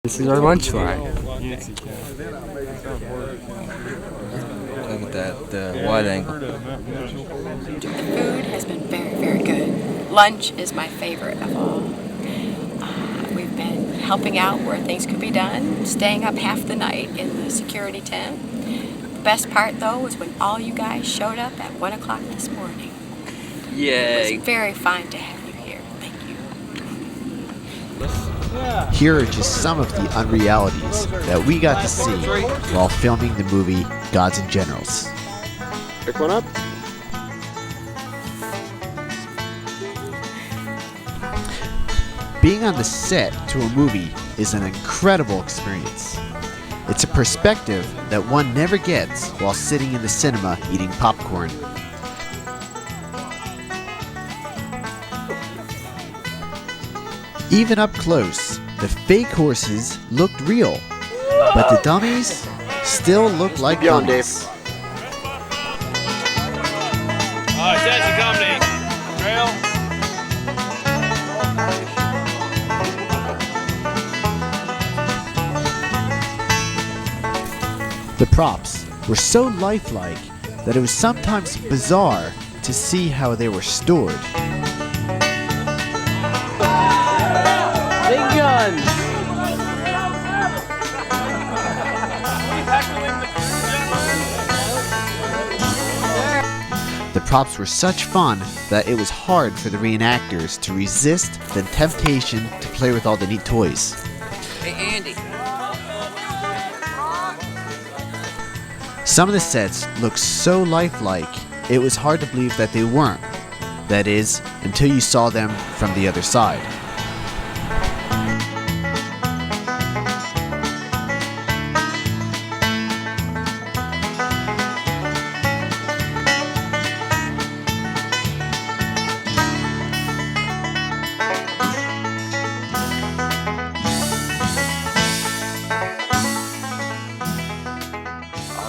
This is our lunch line. Look at that wide angle. The food has been very, very good. Lunch is my favorite of all. We've been helping out where things could be done, staying up half the night in the security tent. The best part, though, was when all you guys showed up at 1 o'clock this morning. Yay! It was very fine to have you here. Thank you. Here are just some of the unrealities that we got to see while filming the movie Gods and Generals. Pick one up. Being on the set to a movie is an incredible experience. It's a perspective that one never gets while sitting in the cinema eating popcorn. Even up close, the fake horses looked real, but the dummies still look like dummies. Attention company, trail. The props were so lifelike that it was sometimes bizarre to see how they were stored. Big guns. The props were such fun that it was hard for the reenactors to resist the temptation to play with all the neat toys. Hey, Andy. Some of the sets looked so lifelike, it was hard to believe that they weren't. That is, until you saw them from the other side.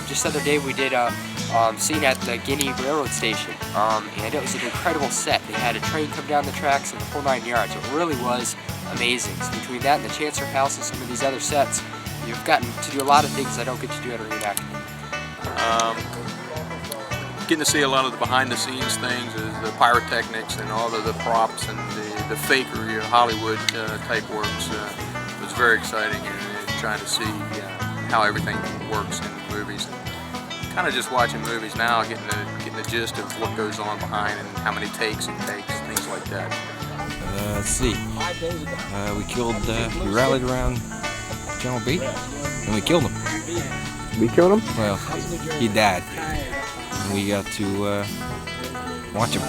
Just the other day we did a scene at the Guinea Railroad Station, and it was an incredible set. They had a train come down the tracks and the whole 9 yards. It really was amazing. So between that and the Chancellor House and some of these other sets, you've gotten to do a lot of things I don't get to do at a reenactment. Getting to see a lot of the behind-the-scenes things, is the pyrotechnics and all of the props and the fakery, Hollywood type works. Was very exciting, and trying to see how everything works in movies. Kind of just watching movies now, getting the gist of what goes on behind and how many takes it takes, things like that. Let's see. We rallied around General B, and we killed him. We killed him? Well, he died. And we got to watch him.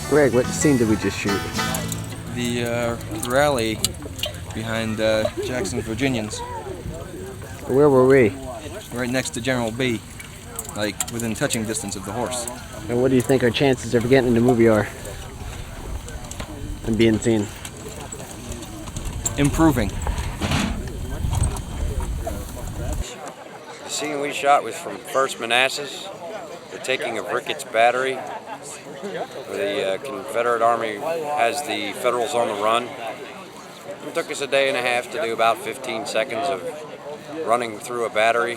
Greg, what scene did we just shoot? The rally behind Jackson's Virginians. Where were we? Right next to General B, like within touching distance of the horse. And what do you think our chances of getting in the movie are? And being seen? Improving. The scene we shot was from 1st Manassas, the taking of Ricketts Battery. The Confederate Army has the Federals on the run. It took us a day and a half to do about 15 seconds of running through a battery.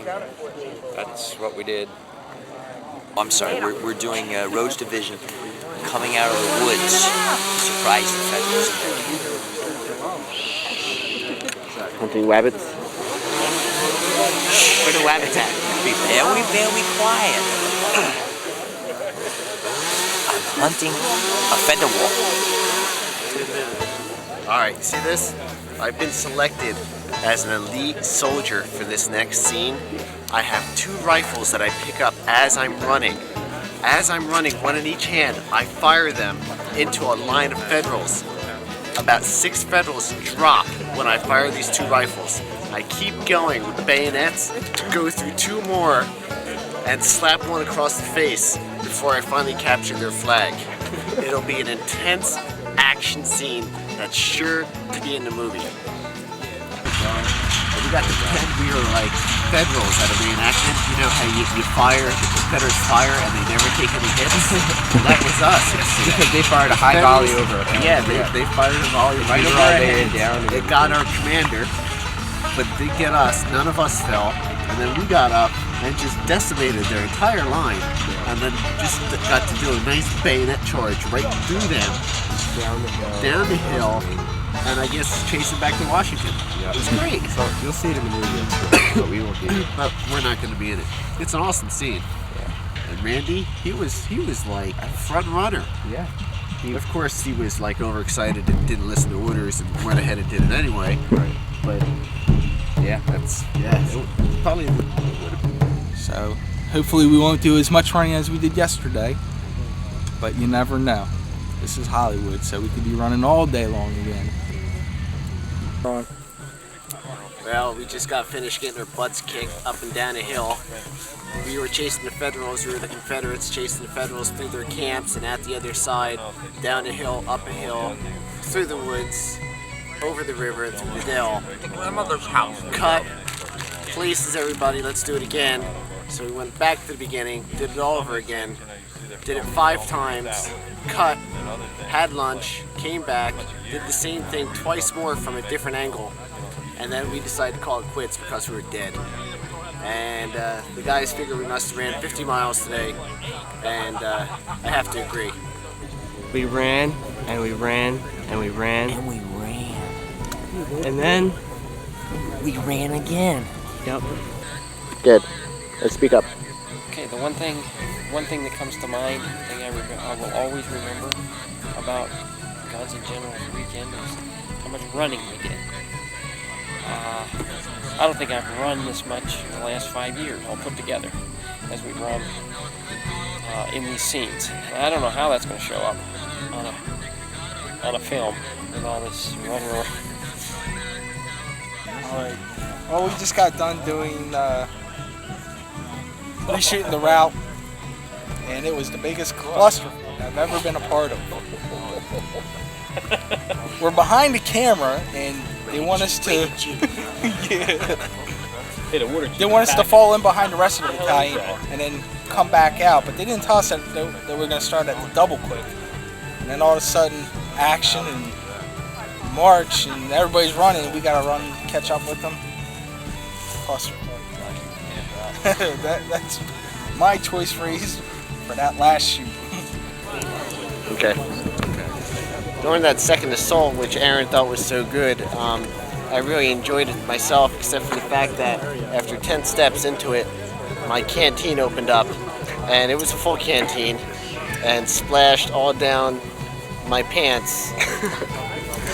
That's what we did. I'm sorry, we're doing Rhodes Division coming out of the woods to surprise the Federals. Hunting rabbits? Where the rabbits at? Be very quiet. I'm hunting a Federal. Alright, see this? I've been selected as an elite soldier for this next scene. I have 2 rifles that I pick up as I'm running. As I'm running, one in each hand, I fire them into a line of Federals. About 6 Federals drop when I fire these 2 rifles. I keep going with bayonets to go through 2 more and slap one across the face before I finally capture their flag. It'll be an intense action scene that's sure to be in the movie. we got to pretend we were like Federals at a reenactment. You know how you fire, the Confederates fire, and they never take any hits? Well, that was us yesterday. Because they fired a high volley over. Yeah, they fired a volley right over our heads. It got our commander, but they get us. None of us fell. And then we got up and just decimated their entire line. And then just got to do a nice bayonet charge right through them. Down the hill. And I guess chase them back to Washington. It was great. So you'll see it in the movie, but we won't be in it. But we're not going to be in it. It's an awesome scene. And Randy, he was like a front runner. Yeah. Of course, he was like overexcited and didn't listen to orders and went ahead and did it anyway. Right. But yeah, probably. So hopefully we won't do as much running as we did yesterday. But you never know. This is Hollywood, so we could be running all day long again. Well, we just got finished getting our butts kicked up and down a hill. We were chasing the Federals, we were the Confederates chasing the Federals through their camps and out the other side, down a hill, up a hill, through the woods, over the river, and through the dell. Grandmother's house. Cut. Places, everybody, let's do it again. So we went back to the beginning, did it all over again, did it 5 times, cut, had lunch, came back, did the same thing twice more from a different angle, and then we decided to call it quits because we were dead. And the guys figured we must have ran 50 miles today, and I have to agree. We ran, and we ran, and we ran. And we ran. And then we ran again. Yep. Good. Let's speak up. Okay, the one thing that comes to mind, the thing I will always remember about Guns and Generals weekend is how much running we did. I don't think I've run this much in the last 5 years, all put together, as we run in these scenes. And I don't know how that's going to show up on a film with all this running around. Alright. Well, we just got done doing reshooting the route, and it was the biggest cluster I've ever been a part of. We're behind the camera, and they want us to they want us to fall in behind the rest of the battalion and then come back out, but they didn't tell us that they were going to start at the double quick. And then all of a sudden, action and march, and everybody's running, and we got to run, catch up with them. Cluster. That's my choice phrase for that last shoot. Okay. During that second assault, which Aaron thought was so good, I really enjoyed it myself, except for the fact that after 10 steps into it, my canteen opened up, and it was a full canteen, and splashed all down my pants,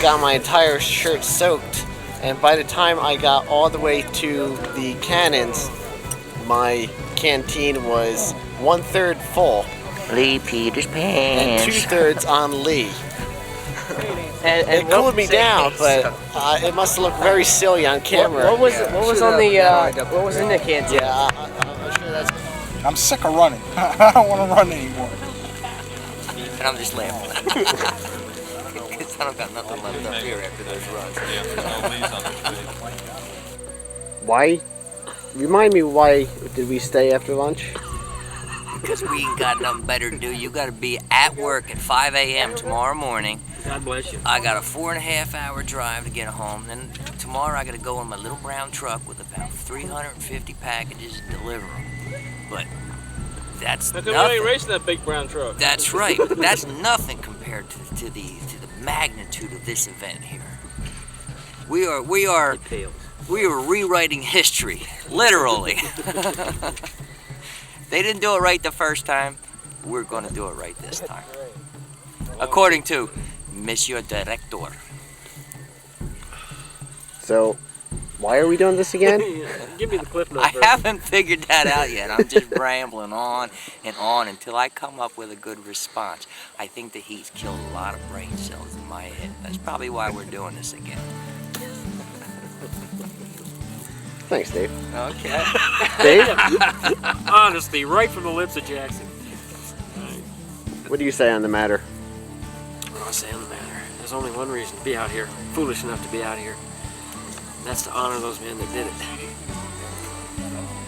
got my entire shirt soaked, and by the time I got all the way to the cannons, my canteen was 1/3 full. Lee Peter's pants. And 2/3 on Lee. and it cooled me down, but it must have looked very silly on camera. What was in the canteen? Yeah, I'm sure that's. I'm sick of running. I don't want to run anymore. And I'm just laughing. Because I don't got nothing left up here after those runs. Why? Remind me, why did we stay after lunch? Because we ain't got nothing better to do. You got to be at work at 5 a.m. tomorrow morning. God bless you. I got a 4.5-hour drive to get home. Then tomorrow I got to go in my little brown truck with about 350 packages and deliver them. But that's How come nothing. you ain't racing that big brown truck? That's right. That's nothing compared to the magnitude of this event here. We are rewriting history, literally. They didn't do it right the first time. We're going to do it right this time. According to Monsieur Director. So, why are we doing this again? Give me the clip notes. I haven't figured that out yet. I'm just rambling on and on until I come up with a good response. I think the heat's killed a lot of brain cells in my head. That's probably why we're doing this again. Thanks, Dave. Okay. Dave? Honesty, right from the lips of Jackson. What do you say on the matter? What do I say on the matter? There's only one reason to be out here. Foolish enough to be out here. That's to honor those men that did it.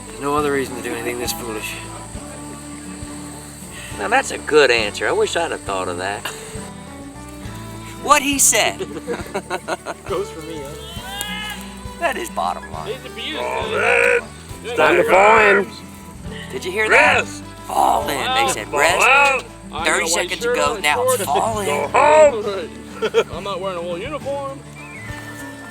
There's no other reason to do anything this foolish. Now that's a good answer. I wish I'd have thought of that. What he said. Goes for me, huh? That is bottom line. It's time to fall in. Did you hear that? Fall in. They said rest. 30 seconds ago. Now it's fall in. I'm not wearing a wool uniform.